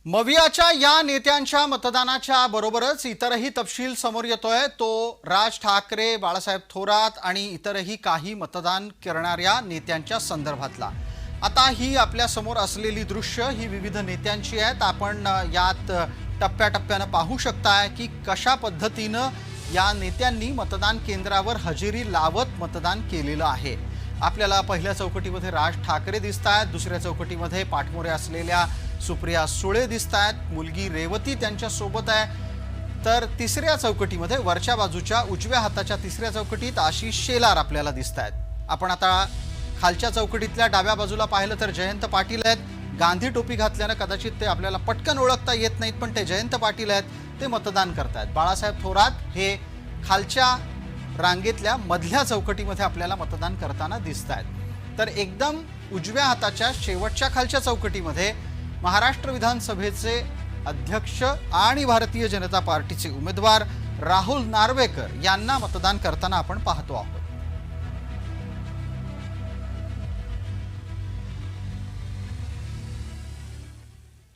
मवियाच्या या नेत्यांच्या मतदानाच्या बरोबरच इतरही तपशील समोर येतोय। तो राज ठाकरे, बाळासाहेब थोरात आणि इतरही काही मतदान करणाऱ्या नेत्यांच्या संदर्भातला। आता ही आपल्या समोर असलेली दृश्य ही विविध नेत्यांची आहेत। आपण यात टप्प्याटप्प्याने पाहू शकताय की कशा पद्धतीने या नेत्यांनी मतदान केंद्रावर हजेरी लावत मतदान केलेलं आहे। आपल्याला पहिल्या चौकटीमध्ये राज ठाकरे दिसतात, दुसऱ्या चौकटीमध्ये पाठमोरे असलेल्या सुप्रिया सुळे दिसतात, मुलगी रेवती त्यांच्या सोबत आहे। तर तिसऱ्या चौकटीमध्ये वरच्या बाजूच्या उजव्या हाताच्या तिसऱ्या चौकटीत आशिष शेलार आपल्याला दिसतात। आपण आता खालच्या चौकटीतल्या डाव्या बाजूला पाहिलं तर जयंत पाटील आहेत। गांधी टोपी घातल्याने कदाचित ते आपल्याला पटकन ओळखता येत नाहीत, पण ते जयंत पाटील आहेत, ते मतदान करतात। बाळासाहेब थोरात हे खालच्या रांगेतल्या मधल्या चौकटीमध्ये आपल्याला मतदान करताना दिसतात। तर एकदम उजव्या हाताच्या शेवटच्या खालच्या चौकटीमध्ये महाराष्ट्र विधानसभेचे अध्यक्ष आणि भारतीय जनता पार्टीचे उमेदवार राहुल नार्वेकर यांना मतदान करताना आपण पाहतो आहोत।